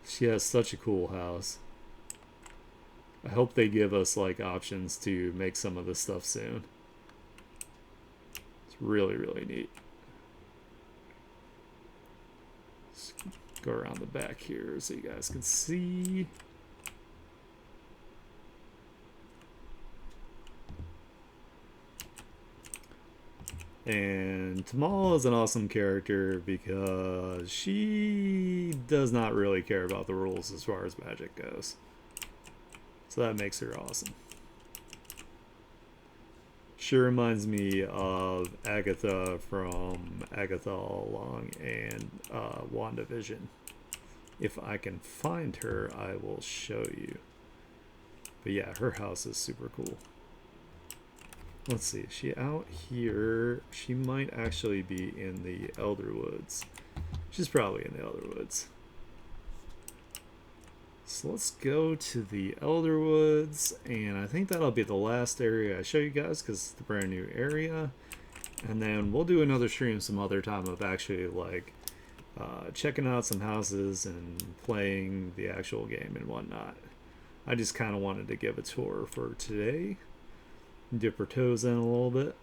She has such a cool house. I hope they give us like options to make some of this stuff soon. It's really, really neat. Let's go around the back here so you guys can see. And Tamala is an awesome character because she does not really care about the rules as far as magic goes. So that makes her awesome. She reminds me of Agatha from Agatha All Along and WandaVision. If I can find her, I will show you. But yeah, her house is super cool. Let's see, is she out here? She might actually be in the Elderwoods. She's probably in the Elderwoods. So let's go to the Elderwoods, and I think that'll be the last area I show you guys because it's the brand new area. And then we'll do another stream some other time of actually like checking out some houses and playing the actual game and whatnot. I just kind of wanted to give a tour for today. Dip our toes in a little bit.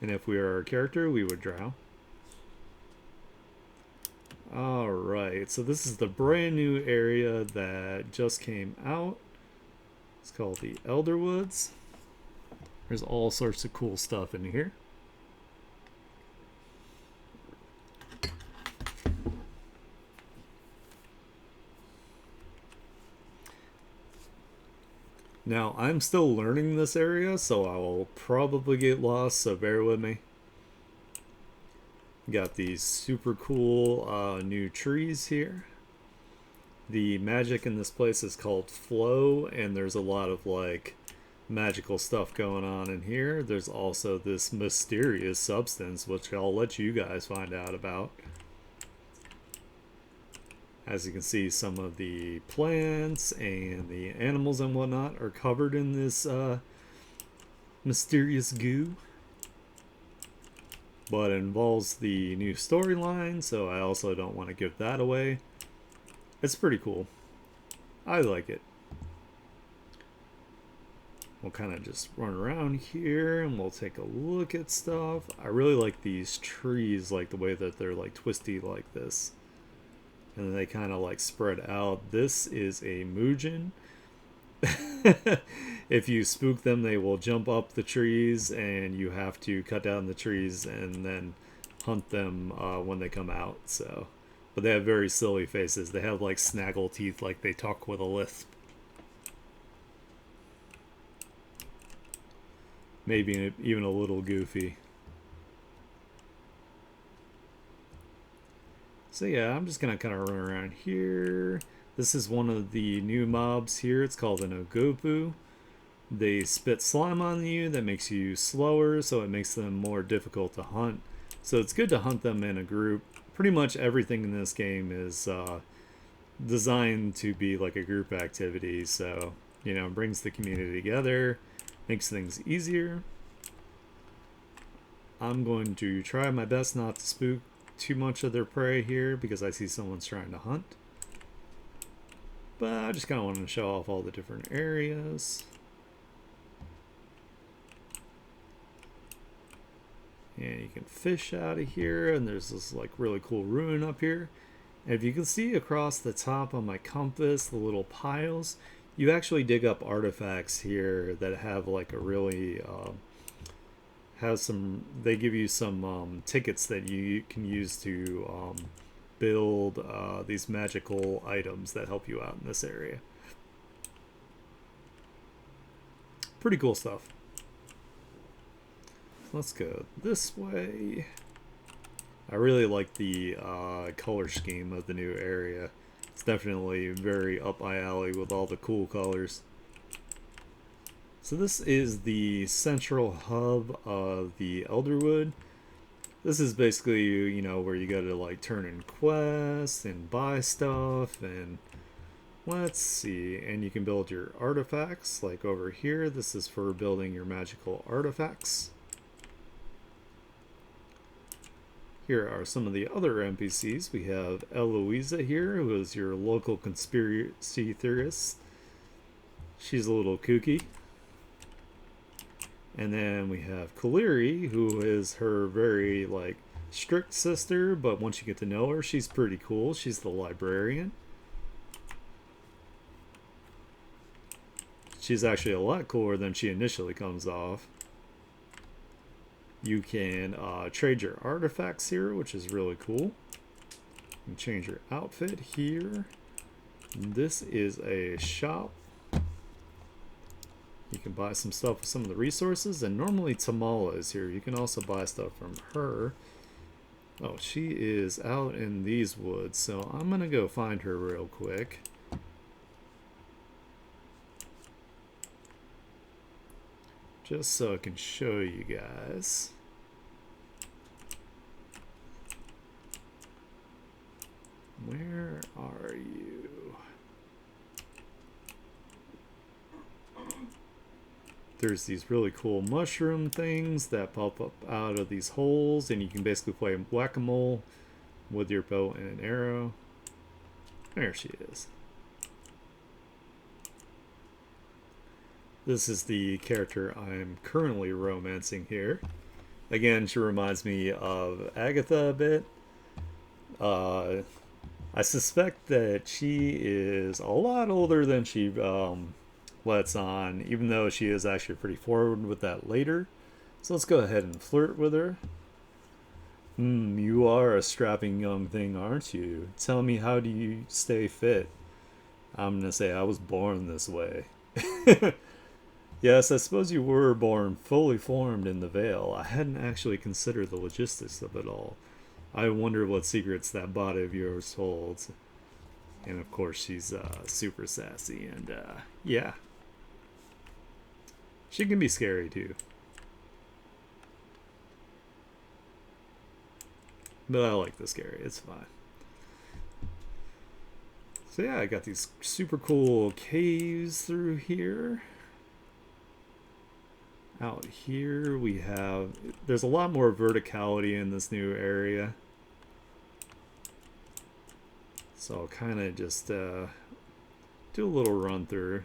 And if we were a character, we would drown. Alright, so this is the brand new area that just came out. It's called the Elderwoods. There's all sorts of cool stuff in here. Now, I'm still learning this area, so I will probably get lost, so bear with me. Got these super cool new trees here. The magic in this place is called flow, and there's a lot of like magical stuff going on in here. There's also this mysterious substance, which I'll let you guys find out about. As you can see, some of the plants and the animals and whatnot are covered in this mysterious goo. But it involves the new storyline, so I also don't want to give that away. It's pretty cool. I like it. We'll kind of just run around here and we'll take a look at stuff. I really like these trees, like the way that they're like twisty like this. And they kind of like spread out. This is a Muujin. If you spook them, they will jump up the trees and you have to cut down the trees and then hunt them when they come out. So, but they have very silly faces. They have like snaggle teeth, like they talk with a lisp. Maybe even a little goofy. So yeah, I'm just gonna kind of run around here. This is one of the new mobs here. It's called an Ogopu. They spit slime on you that makes you slower, so it makes them more difficult to hunt. So it's good to hunt them in a group. Pretty much everything in this game is designed to be like a group activity, so you know, brings the community together, makes things easier. I'm going to try my best not to spook too much of their prey here because I see someone's trying to hunt. But I just kind of wanted to show off all the different areas. And you can fish out of here, and there's this like really cool ruin up here. And if you can see across the top on my compass, the little piles, you actually dig up artifacts here that have like a really has some. They give you some tickets that you can use to build these magical items that help you out in this area. Pretty cool stuff. Let's go this way. I really like the color scheme of the new area. It's definitely very up my alley with all the cool colors. So this is the central hub of the Elderwood. This is basically, you know, where you go to like turn in quests and buy stuff, and let's see, and you can build your artifacts like over here. This is for building your magical artifacts. Here are some of the other NPCs. We have Eloisa here, who is your local conspiracy theorist. She's a little kooky. And then we have Kaliri, who is her very like strict sister, but once you get to know her, she's pretty cool. She's the librarian. She's actually a lot cooler than she initially comes off. You can trade your artifacts here, which is really cool. You can change your outfit here. This is a shop. You can buy some stuff with some of the resources, and normally Tamala is here. You can also buy stuff from her. Oh, she is out in these woods, so I'm gonna go find her real quick. Just so I can show you guys. Where are you? There's these really cool mushroom things that pop up out of these holes, and you can basically play whack-a-mole with your bow and an arrow. There she is. This is the character I'm currently romancing here. Again, she reminds me of Agatha a bit. I suspect that she is a lot older than she lets on, even though she is actually pretty forward with that later. So let's go ahead and flirt with her. You are a strapping young thing, aren't you? Tell me, how do you stay fit? I'm gonna say I was born this way. Yes, I suppose you were born fully formed in the veil. I hadn't actually considered the logistics of it all. I wonder what secrets that body of yours holds. And of course, she's super sassy, and yeah. She can be scary too. But I like this area, it's fine. So yeah, I got these super cool caves through here. Out here we have, there's a lot more verticality in this new area. So I'll kind of just do a little run through.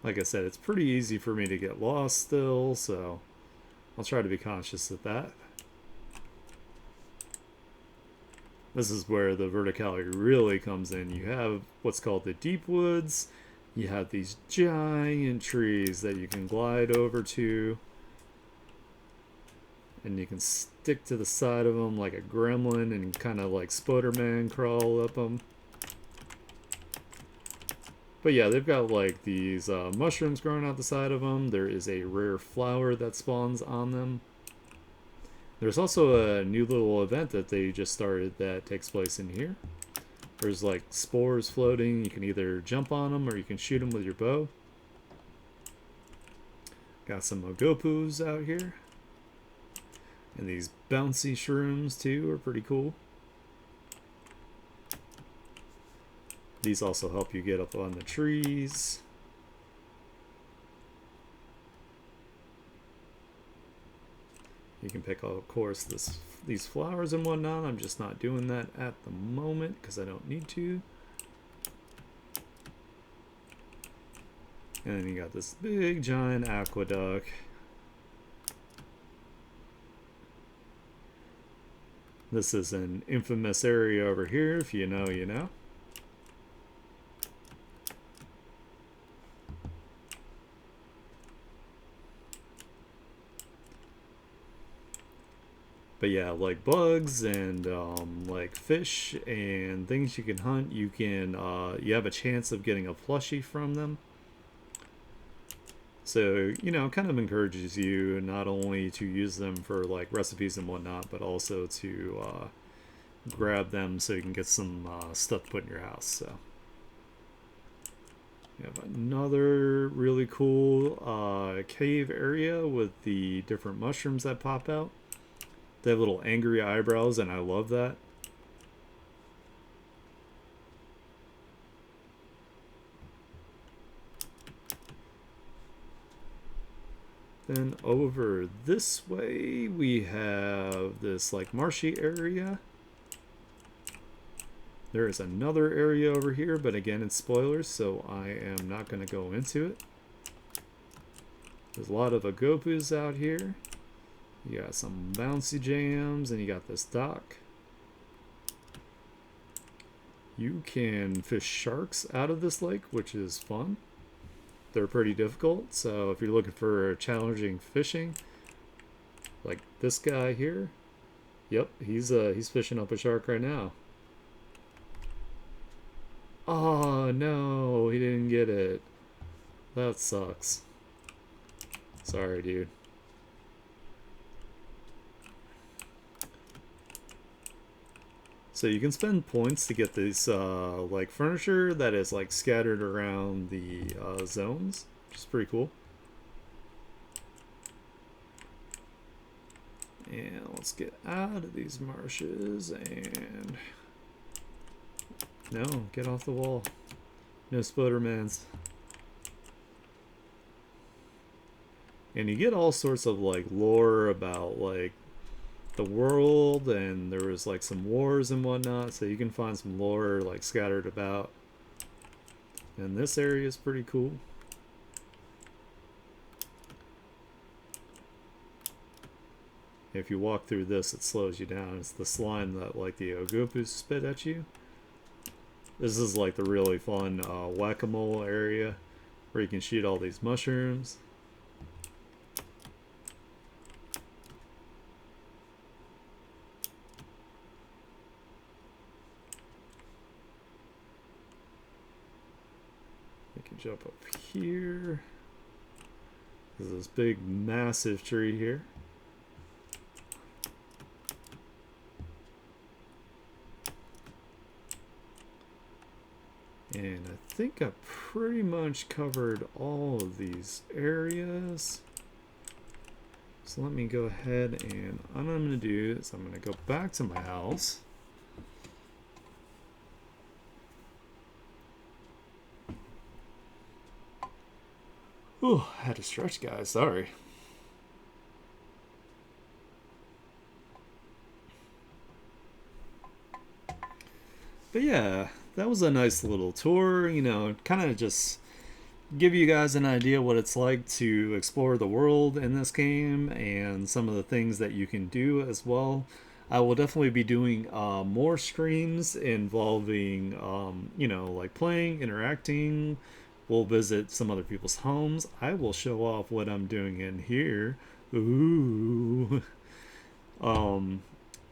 Like I said, it's pretty easy for me to get lost still, so I'll try to be conscious of that. This is where the verticality really comes in. You have what's called the deep woods. You have these giant trees that you can glide over to, and you can stick to the side of them like a gremlin and kind of like Spider-Man crawl up them. But yeah, they've got like these mushrooms growing out the side of them. There is a rare flower that spawns on them. There's also a new little event that they just started that takes place in here. There's like spores floating. You can either jump on them or you can shoot them with your bow. Got some Mogopus out here. And these bouncy shrooms too are pretty cool. These also help you get up on the trees. You can pick, of course, these flowers and whatnot. I'm just not doing that at the moment because I don't need to. And then you got this big giant aqueduct. This is an infamous area over here. If you know, you know. But yeah, like bugs and like fish and things you can hunt, you have a chance of getting a plushie from them. So, you know, it kind of encourages you not only to use them for like recipes and whatnot, but also to grab them so you can get some stuff put in your house. So you have another really cool cave area with the different mushrooms that pop out. They have little angry eyebrows, and I love that. Then over this way, we have this like marshy area. There is another area over here, but again, it's spoilers, so I am not going to go into it. There's a lot of agopus out here. You got some bouncy jams, and you got this dock. You can fish sharks out of this lake, which is fun. They're pretty difficult, so if you're looking for challenging fishing, like this guy here, yep, he's fishing up a shark right now. Oh no, he didn't get it. That sucks. Sorry, dude. So you can spend points to get this like furniture that is like scattered around the zones, which is pretty cool. And let's get out of these marshes and no, get off the wall. No Spodermans. And you get all sorts of like lore about like the world, and there was like some wars and whatnot, so you can find some lore like scattered about. And this area is pretty cool. If you walk through this, it slows you down. It's the slime that like the Ogopus spit at you. This is like the really fun whack-a-mole area where you can shoot all these mushrooms. You can jump up here. There's this big massive tree here. And I think I pretty much covered all of these areas. So let me go ahead, and what I'm going to do is I'm going to go back to my house. Ooh, I had to stretch, guys. Sorry. But yeah, that was a nice little tour, you know, kind of just give you guys an idea what it's like to explore the world in this game and some of the things that you can do as well. I will definitely be doing more streams involving, you know, like playing, interacting. We'll visit some other people's homes. I will show off what I'm doing in here. Ooh.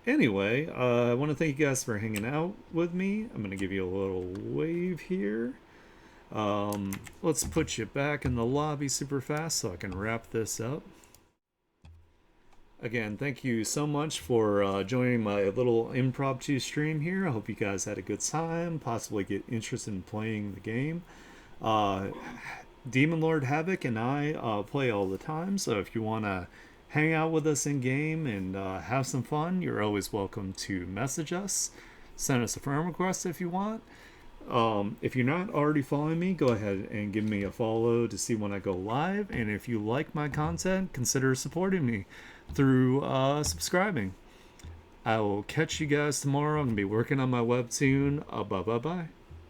Anyway, I want to thank you guys for hanging out with me. I'm going to give you a little wave here. Let's put you back in the lobby super fast so I can wrap this up. Again, thank you so much for joining my little impromptu stream here. I hope you guys had a good time, possibly get interested in playing the game. Demon Lord Havoc and I play all the time, so if you want to hang out with us in game and have some fun, you're always welcome to message us. Send us a friend request if you want. If you're not already following me, go ahead and give me a follow to see when I go live. And if you like my content, consider supporting me through subscribing. I will catch you guys tomorrow. I'm going to be working on my webtoon. Bye bye bye.